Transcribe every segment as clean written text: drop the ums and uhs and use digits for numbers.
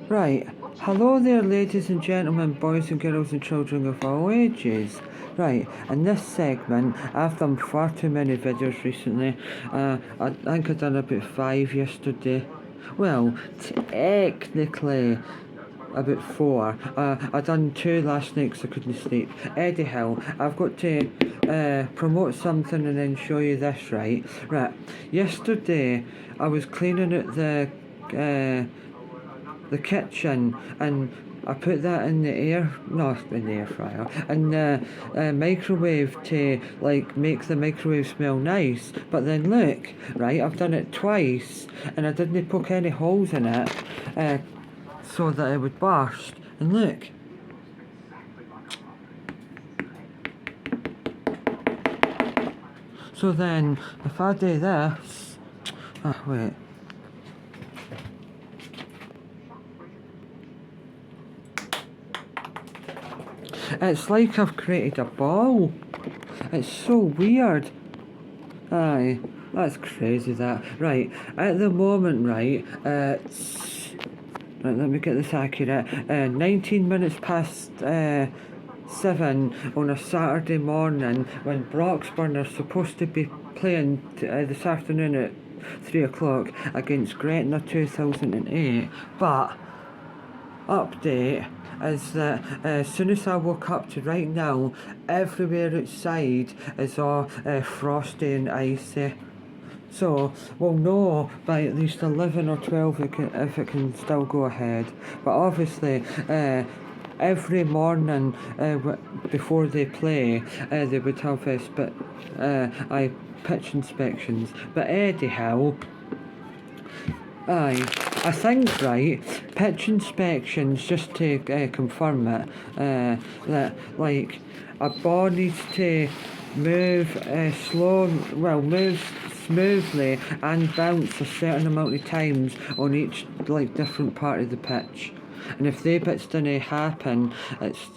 Right. Hello there, ladies and gentlemen, boys and girls and children of all ages. Right, in this segment, I've done far too many videos recently. I think I've done about 5 yesterday. Well, technically, about 4. I done 2 last night because I couldn't sleep. Eddie Hill, I've got to promote something and then show you this, right? Right, yesterday I was cleaning out the kitchen and I put that in the not in the air fryer, in the microwave to like make the microwave smell nice. But then look, right, I've done it twice and I didn't poke any holes in it so that it would burst. And look. So then, if I do this, wait. It's like I've created a ball. It's so weird. Aye, that's crazy that. Right, at the moment, right, right, let me get this accurate. 19 minutes past 7 on a Saturday morning when Broxburn are supposed to be playing this afternoon at 3 o'clock against Gretna 2008. But update is that as soon as I woke up to right now, everywhere outside is all frosty and icy. So we'll know by at least 11 or 12 if it can still go ahead. But obviously, every morning before they play, they would have pitch inspections. But anyhow, aye, I think, right, pitch inspections, just to confirm it, that, like, a ball needs to move move smoothly and bounce a certain amount of times on each, like, different part of the pitch. And if they bits didn't happen, it's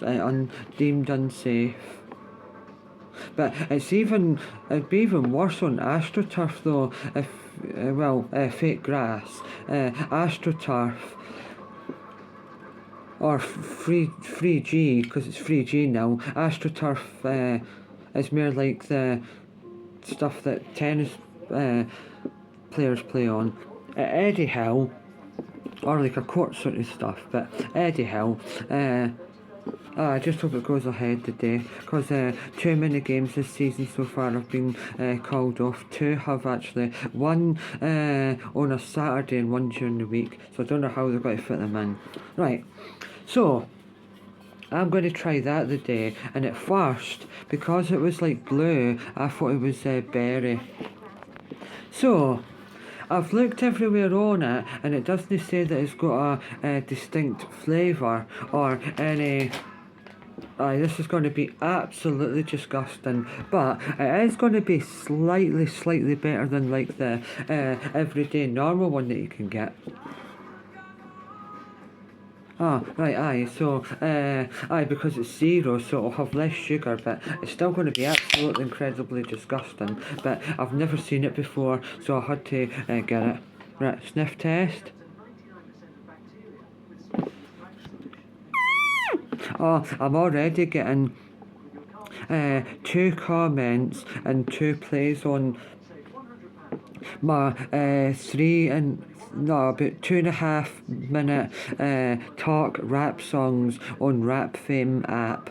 deemed unsafe. But it'd be even worse on AstroTurf though, if, fake grass, AstroTurf, or free G, because it's free G now. AstroTurf is more like the stuff that tennis players play on. Eddie Hill, or like a court sort of stuff, but Eddie Hill, I just hope it goes ahead today, because too many games this season so far have been called off. 2 have actually, one on a Saturday and one during the week, so I don't know how they're going to fit them in. Right, so I'm going to try that today, and at first, because it was like blue, I thought it was berry. So I've looked everywhere on it, and it doesn't say that it's got a distinct flavour or any. This is going to be absolutely disgusting, but it is going to be slightly better than like the everyday normal one that you can get. So, because it's 0, so it'll have less sugar, but it's still going to be absolutely incredibly disgusting. But I've never seen it before, so I had to get it. Right, sniff test. I'm already getting 2 comments and 2 plays on my about 2.5 minute talk rap songs on Rap Fame app.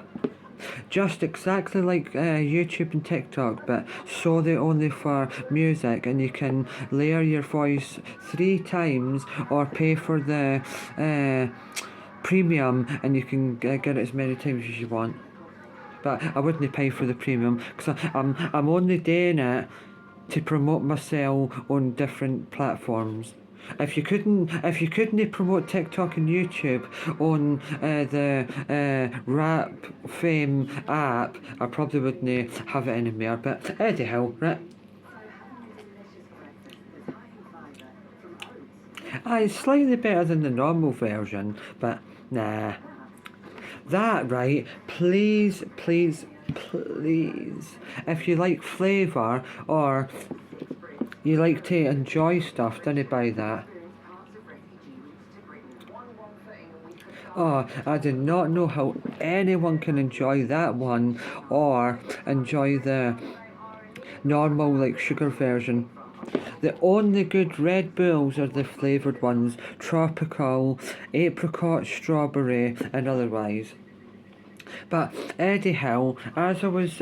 Just exactly like YouTube and TikTok, but solely only for music, and you can layer your voice 3 times or pay for the premium, and you can get it as many times as you want. But I wouldn't pay for the premium because I'm only doing it to promote myself on different platforms. If you couldn't promote TikTok and YouTube on the Rap Fame app, I probably wouldn't have it anymore. But anyhow, right? It's slightly better than the normal version, but nah. That, right, please, if you like flavour or you like to enjoy stuff, don't you buy that? Oh, I do not know how anyone can enjoy that one or enjoy the normal, like, sugar version. The only good Red Bulls are the flavoured ones: tropical, apricot, strawberry, and otherwise. But anyhow, as I was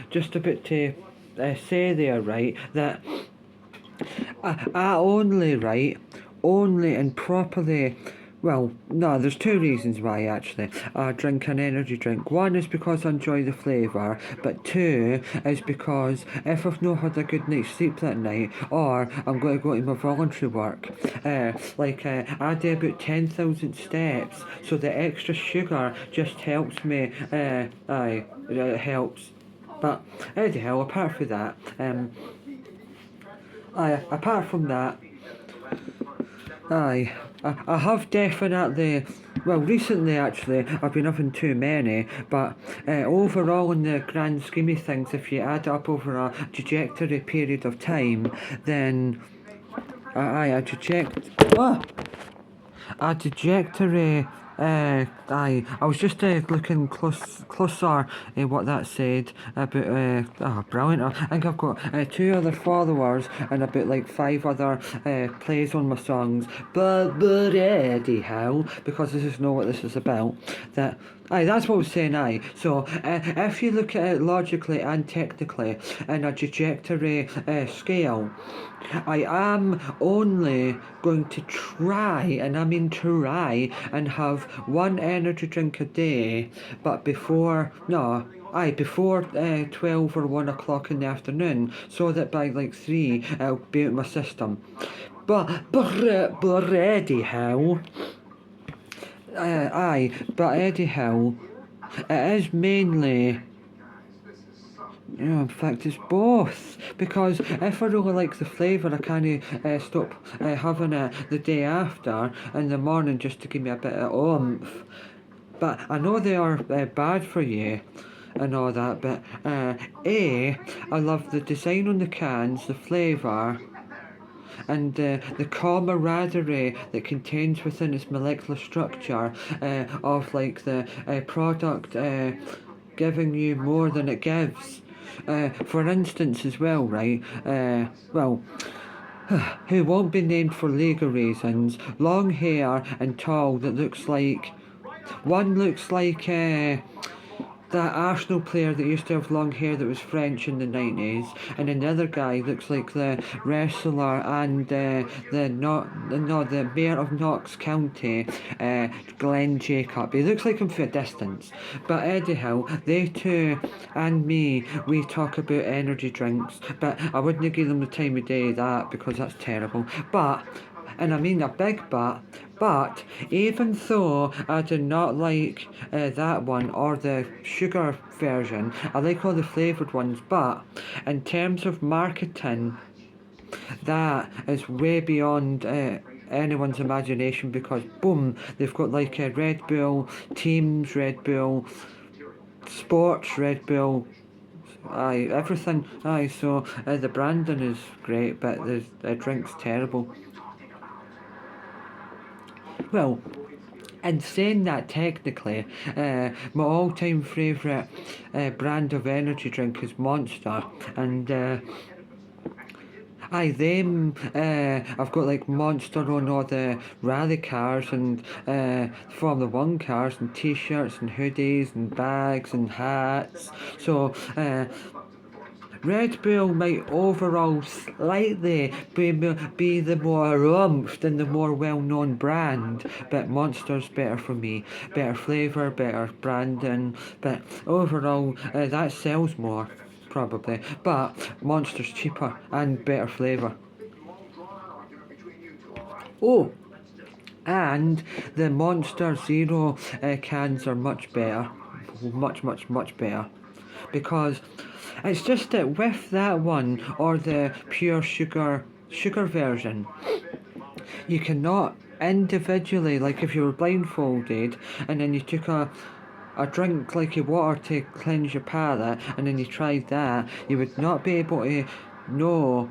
just about to say there, right, that I only, right, only and properly. Well, no, there's two reasons why actually I drink an energy drink. One is because I enjoy the flavour, but two is because if I've not had a good night's sleep that night, or I'm going to go to my voluntary work, I do about 10,000 steps, so the extra sugar just helps me. It helps. But anyhow, apart from that, Aye, I have definitely. Well, recently actually, I've been having too many, but overall, in the grand scheme of things, if you add up over a trajectory period of time, then a traject. Ah! A trajectory. I was just looking closer at what that said about. Brilliant! I think I've got two other followers and about like five other plays on my songs. But anyhow, because this is not what this is about. That. Aye, that's what I was saying, aye. So, if you look at it logically and technically in a trajectory scale, I am only going to try, and I mean try, and have one energy drink a day, but before 12 or 1 o'clock in the afternoon, so that by like 3 it'll be out my system. But anyhow, anyhow, it is mainly. Yeah, in fact, it's both. Because if I really like the flavour, I can't stop having it the day after in the morning just to give me a bit of oomph. But I know they are bad for you and all that, but I love the design on the cans, the flavour, and the camaraderie that contains within its molecular structure of like the product giving you more than it gives. For instance, as well, right? Who won't be named for legal reasons, long hair and tall that looks like. One looks like that Arsenal player that used to have long hair that was French in the 90s, and another guy looks like the wrestler and the mayor of Knox County, Glenn Jacob. He looks like him from a distance. But anyhow, they two and me, we talk about energy drinks, but I wouldn't give them the time of day that because that's terrible. But and I mean a big but even though I do not like that one or the sugar version, I like all the flavoured ones, but in terms of marketing, that is way beyond anyone's imagination because boom, they've got like a Red Bull, Teams Red Bull, Sports Red Bull, aye, everything, aye, so the branding is great, but the drink's terrible. Well, and saying that technically, my all-time favourite brand of energy drink is Monster, and I've got like Monster on all the rally cars and Formula One cars and T-shirts and hoodies and bags and hats. So Red Bull might overall slightly be the more oomph and the more well-known brand, but Monster's better for me. Better flavour, better branding, but overall that sells more, probably. But Monster's cheaper and better flavour. Oh, and the Monster Zero cans are much better. Much better. Because it's just that with that one or the pure sugar version, you cannot individually, like if you were blindfolded and then you took a drink like a water to cleanse your palate and then you tried that, you would not be able to know,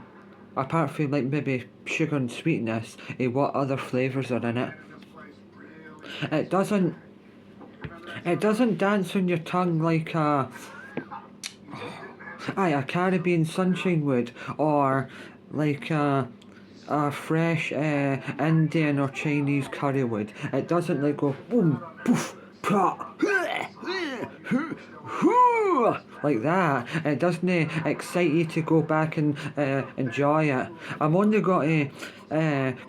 apart from like maybe sugar and sweetness, what other flavours are in it. It doesn't dance on your tongue like a Caribbean sunshine would, or like a fresh Indian or Chinese curry would. It doesn't like go boom, poof, pra, like that. It doesn't excite you to go back and enjoy it. I'm only got to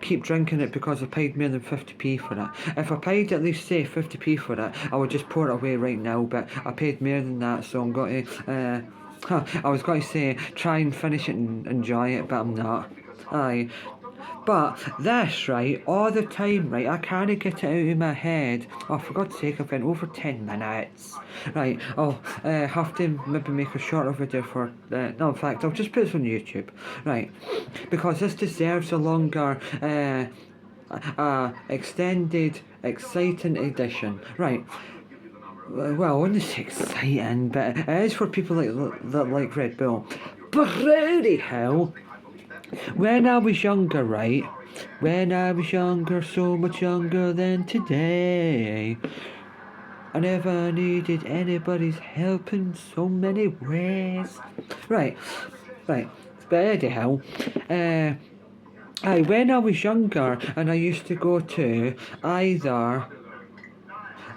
keep drinking it because I paid more than 50p for it. If I paid at least say 50p for it, I would just pour it away right now, but I paid more than that, so I'm going to I was going to say try and finish it and enjoy it, but I'm not. Aye. But this, right, all the time, right, I can't get it out of my head. Oh, for God's sake, I've been over 10 minutes. Right, I'll have to maybe make a shorter video for... no, in fact, I'll just put this on YouTube. Right, because this deserves a longer... extended, exciting edition. Right. Well, it's exciting, but it is for people that like Red Bull. But really, hell, when I was younger, right? When I was younger, so much younger than today, I never needed anybody's help in so many ways. Right. But anyhow, when I was younger, and I used to go to either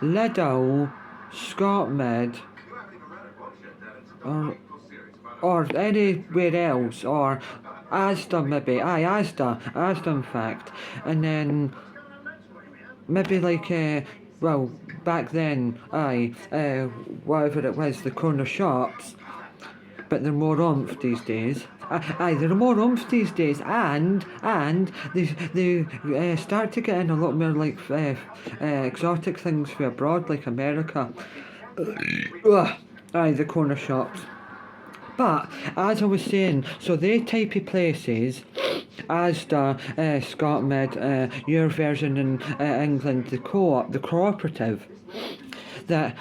Lidl, Scotland, or anywhere else, or Asda maybe, Asda in fact, and then maybe like, well, back then, whatever it was, the corner shops, but they're more oomph these days. They're more oomph these days, and they start to get in a lot more like exotic things for abroad, like America. The corner shops. But as I was saying, so they type of places, Asda, Scotland, your version in England, the co-op, the cooperative, that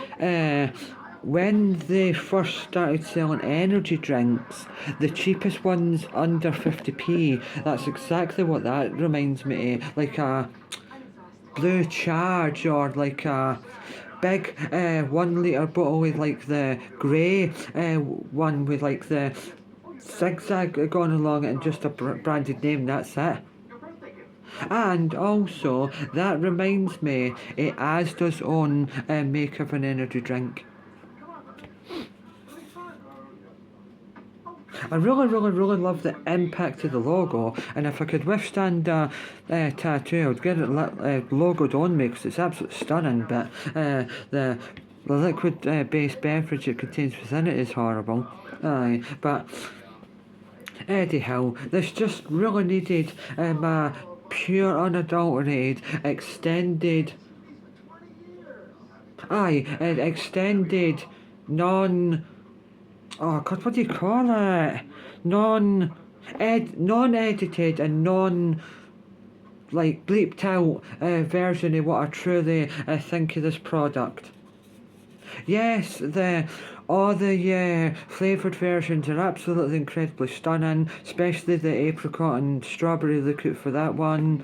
when they first started selling energy drinks, the cheapest ones under 50p, that's exactly what that reminds me of, like a Blue Charge, or like a big 1 litre bottle with like the grey one with like the zigzag going along it and just a branded name, that's it. And also, that reminds me, it Asda's own make of an energy drink. I really love the impact of the logo, and if I could withstand a tattoo, I'd get it logoed on me because it's absolutely stunning, but the liquid-based beverage it contains within it is horrible. But anyhow, this just really needed my pure, unadulterated, extended, non... Oh God, what do you call it? Non-edited and like bleeped out version of what I truly think of this product. Yes, all the flavoured versions are absolutely incredibly stunning, especially the apricot and strawberry. Look out for that one.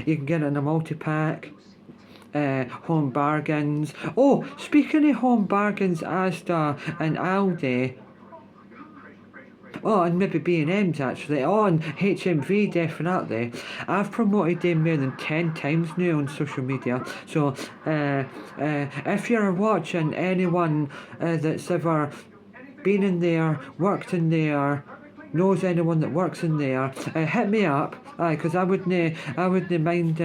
You can get it in a multi-pack. Home bargains. Oh, speaking of home bargains, Asda and Aldi. Oh, and maybe B&M's actually. Oh, and HMV definitely. I've promoted them more than 10 times now on social media. So, if you're watching anyone that's ever been in there, worked in there, knows anyone that works in there, hit me up. Because I wouldn't mind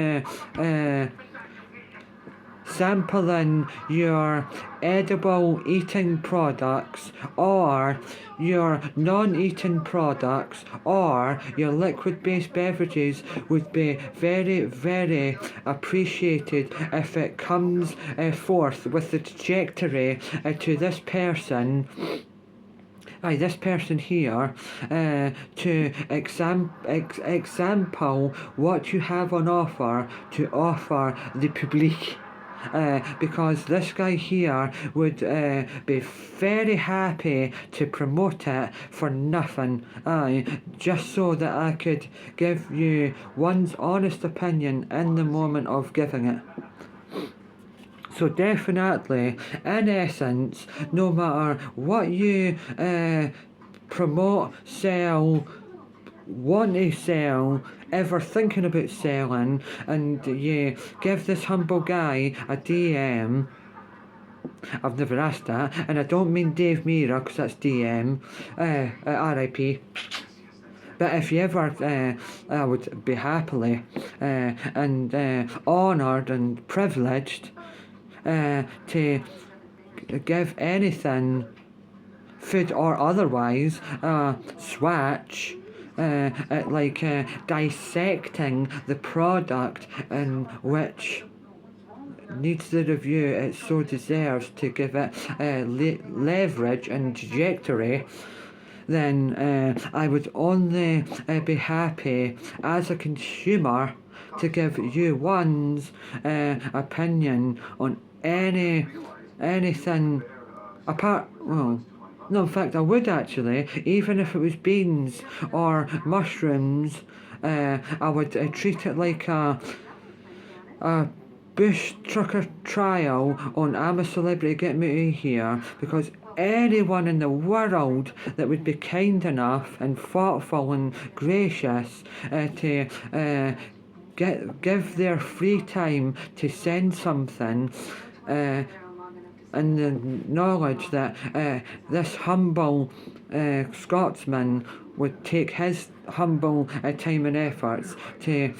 sampling your edible eating products, or your non-eating products, or your liquid-based beverages would be very appreciated if it comes forth with the trajectory to this person. This person here, to example what you have on offer to offer the public. Because this guy here would be very happy to promote it for nothing, just so that I could give you one's honest opinion in the moment of giving it. So definitely, in essence, no matter what you promote, sell, want to sell, ever thinking about selling, and you give this humble guy a DM. I've never asked that, and I don't mean Dave Meara, because that's DM, RIP. But if you ever, I would be happily and honoured and privileged to give anything, food or otherwise, swatch at like dissecting the product in which needs the review it so deserves to give it leverage and trajectory, then I would only be happy as a consumer to give you one's opinion on anything apart. Well, no, in fact, I would actually, even if it was beans or mushrooms. I would treat it like a bush trucker trial on I'm a Celebrity, Get Me Here, because anyone in the world that would be kind enough and thoughtful and gracious to give their free time to send something and the knowledge that this humble Scotsman would take his humble time and efforts to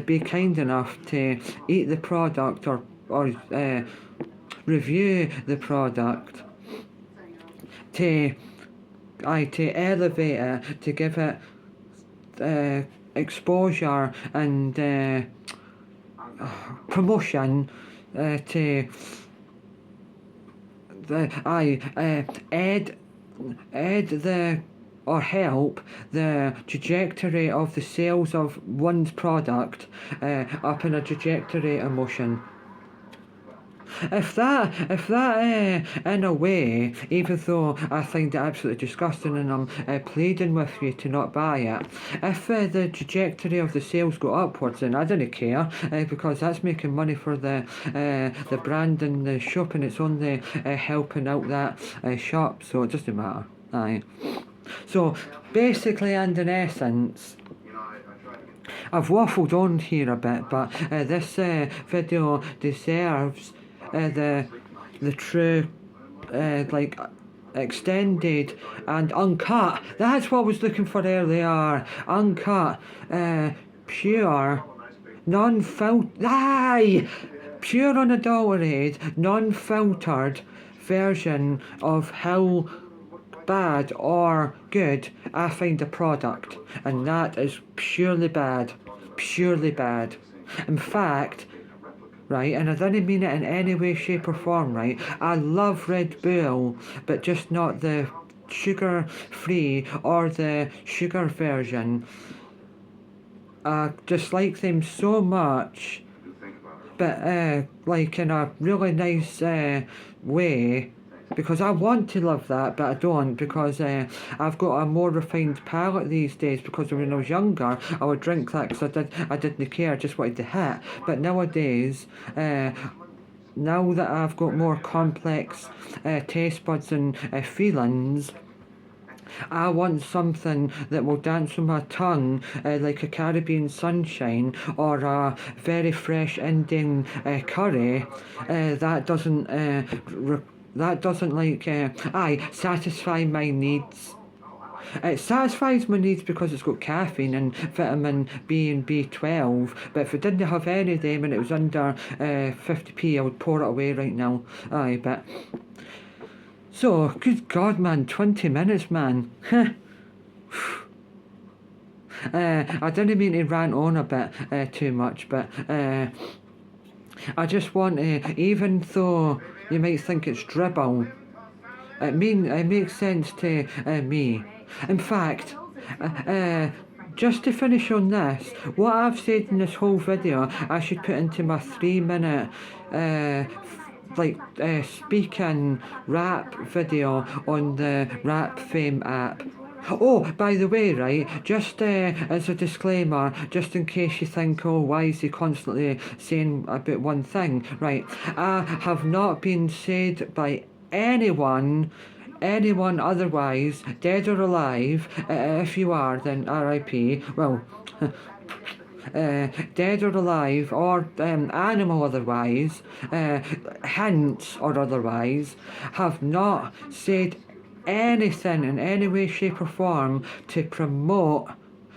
be kind enough to eat the product or review the product, to elevate it, to give it exposure and promotion, to aid the or help the trajectory of the sales of one's product up in a trajectory of motion. If that in a way, even though I find it absolutely disgusting and I'm pleading with you to not buy it, if the trajectory of the sales go upwards, then I don't care, because that's making money for the brand and the shop, and it's only helping out that shop, so it doesn't matter. Aye. So basically, and in essence, I've waffled on here a bit, but this video deserves the true like extended and uncut. That's what I was looking for earlier. Uncut, pure, pure unadulterated, non-filtered version of how bad or good I find a product, and that is purely bad. In fact, right, and I didn't mean it in any way, shape or form, right, I love Red Bull, but just not the sugar free or the sugar version. I dislike them so much, but like in a really nice way, because I want to love that, but I don't, because I've got a more refined palate these days, because when I was younger, I would drink that because I didn't care, I just wanted to hit. But nowadays, now that I've got more complex taste buds and feelings, I want something that will dance on my tongue like a Caribbean sunshine or a very fresh Indian curry that doesn't like satisfy my needs. It satisfies my needs because it's got caffeine and vitamin B and B12, but if it didn't have any of them and it was under 50p, I would pour it away right now. Aye, but so, good God, man, 20 minutes, man. I didn't mean to rant on a bit too much, but I just want to, even though you might think it's dribble, it makes sense to me. In fact, just to finish on this, what I've said in this whole video, I should put into my 3-minute speaking rap video on the Rap Fame app. Oh, by the way, right, just as a disclaimer, just in case you think, oh, why is he constantly saying about one thing, right, I have not been said by anyone otherwise, dead or alive, if you are, then RIP, well, dead or alive, or animal otherwise, hints or otherwise, have not said anything in any way, shape, or form to promote.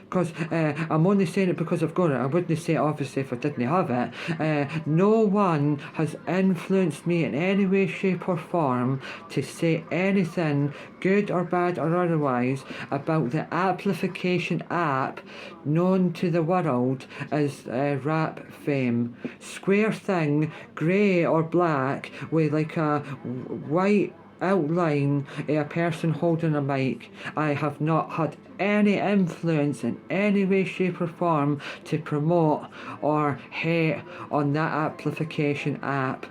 Because I'm only saying it because I've got it. I wouldn't say it obviously if I didn't have it. No one has influenced me in any way, shape, or form to say anything, good or bad or otherwise, about the amplification app known to the world as Rap Fame. Square thing, grey or black, with like a white outline a person holding a mic. I have not had any influence in any way, shape, or form to promote or hate on that amplification app.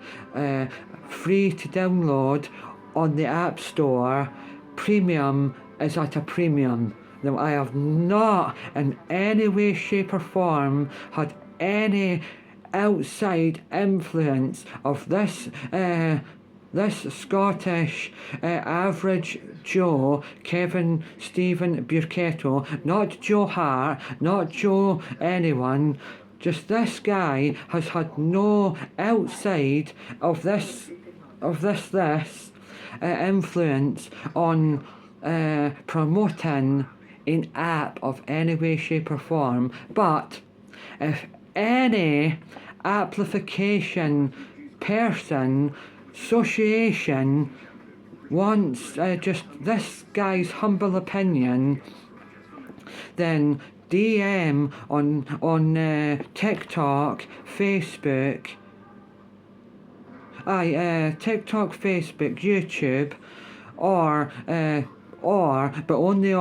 Free to download on the App Store. Premium is at a premium. Now, I have not in any way, shape, or form had any outside influence of this Scottish average Joe, Kevin Stephen Burketto, not Joe Hart, not Joe anyone, just this guy has had no outside of this influence on promoting an app of any way, shape, or form. But if any amplification person, association wants just this guy's humble opinion, then DM on TikTok, Facebook, TikTok, Facebook, YouTube, but only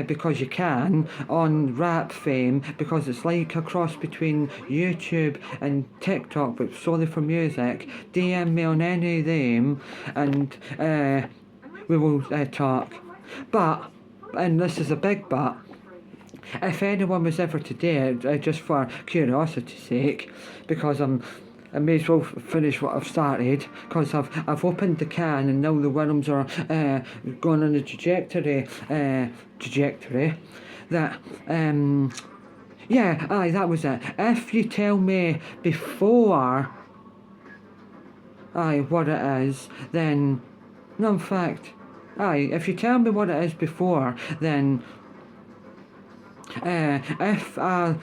because you can, on Rap Fame, because it's like a cross between YouTube and TikTok, but solely for music. DM me on any of them, and we will talk. But, and this is a big but, if anyone was ever to dare, just for curiosity's sake, because I may as well finish what I've started, because I've opened the can and now the worms are going on a trajectory that that was it. If you tell me before what it is, then no, in fact, if you tell me what it is before, then if I've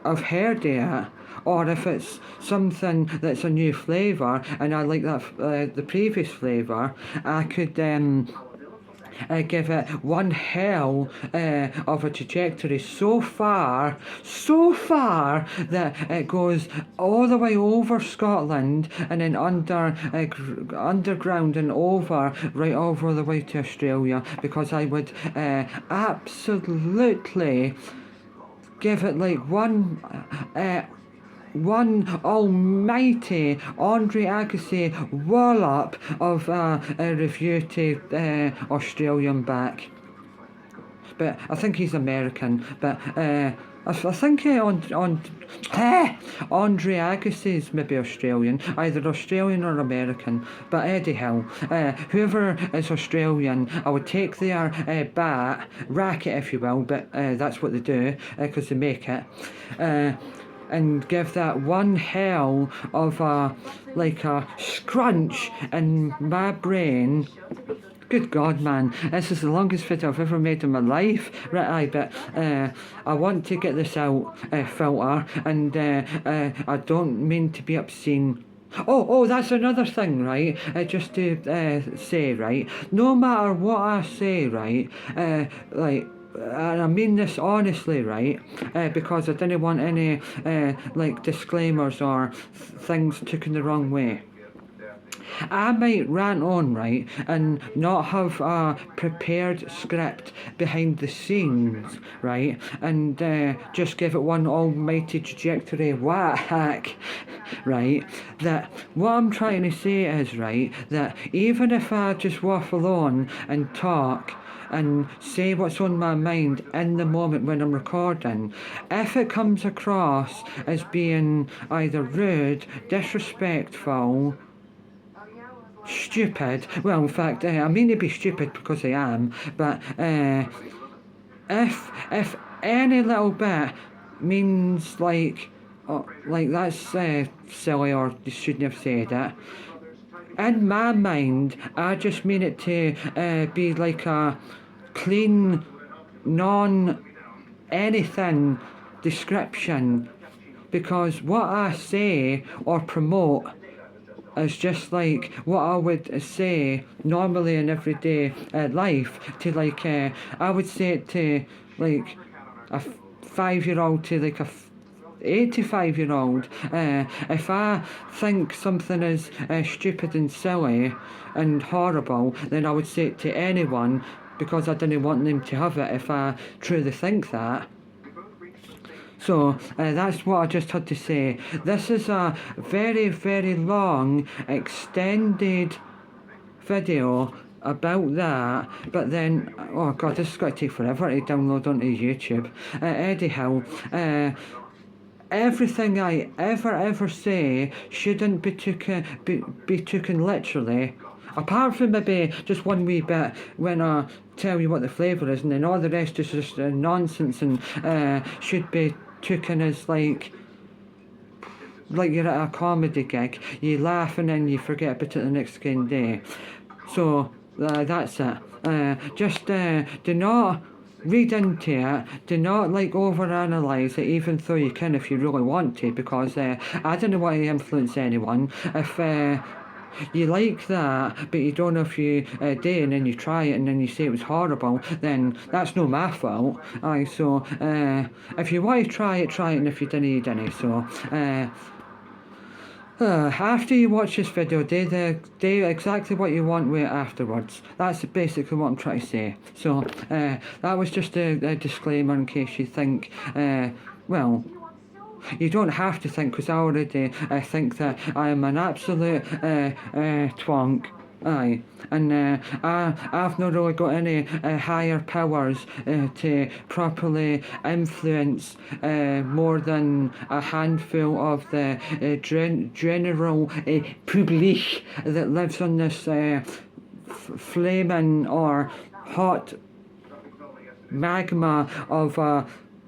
heard it, or if it's something that's a new flavour and I like that the previous flavour, I could give it one hell of a trajectory so far that it goes all the way over Scotland and then underground and right over the way to Australia, because I would absolutely give it like one almighty Andre Agassi wallop of a review to Australian back. But I think he's American. But I think Andre Agassi's maybe Australian, either Australian or American. But anyhow, whoever is Australian, I would take their racket if you will, but that's what they do, because they make it. And give that one hell of a scrunch in my brain. Good God, man, this is the longest video I've ever made in my life. Right, but I want to get this out, filter, and I don't mean to be obscene. Oh, that's another thing, right? Just to say, right, no matter what I say, right, and I mean this honestly, right, because I didn't want any disclaimers or things taken the wrong way. I might rant on, right, and not have a prepared script behind the scenes, right, and just give it one almighty trajectory whack, right, that what I'm trying to say is, right, that even if I just waffle on and talk and say what's on my mind in the moment when I'm recording. If it comes across as being either rude, disrespectful, stupid, well, in fact, I mean to be stupid because I am, but if any little bit means like that's silly or you shouldn't have said it, in my mind I just mean it to be like a clean, non anything description, because what I say or promote is just like what I would say normally in everyday life to like I would say it to like a 5-year-old to like a 85-year-old. If I think something is stupid and silly and horrible, then I would say it to anyone because I didn't want them to have it if I truly think that. So that's what I just had to say. This is a very, very long, extended video about that, but then, oh god, this is going to take forever to download onto YouTube. Anyhow, everything I ever say shouldn't be taken literally. Apart from maybe just one wee bit when I tell you what the flavour is, and then all the rest is just nonsense and should be taken as like you're at a comedy gig. You laugh and then you forget about it the next day. So that's it. Just do not read into it. Do not like overanalyze it, even though you can if you really want to, because I don't want to influence anyone. If you like that, but you don't know if you do, and then you try it and then you say it was horrible, then that's no my fault. So if you want to try it, and if you didn't, you didn't. So after you watch this video, do exactly what you want with it afterwards. That's basically what I'm trying to say. So that was just a disclaimer in case you think, well, you don't have to think, because I already think that I am an absolute twonk. Aye, and I've not really got any higher powers to properly influence more than a handful of the general public that lives on this flaming or hot magma of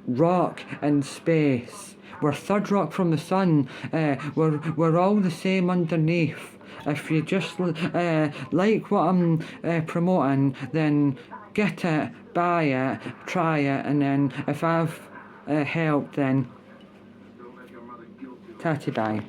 rock in space. We're third rock from the sun. We're all the same underneath. If you just like what I'm promoting, then get it, buy it, try it, and then if I've helped, then tatty bye.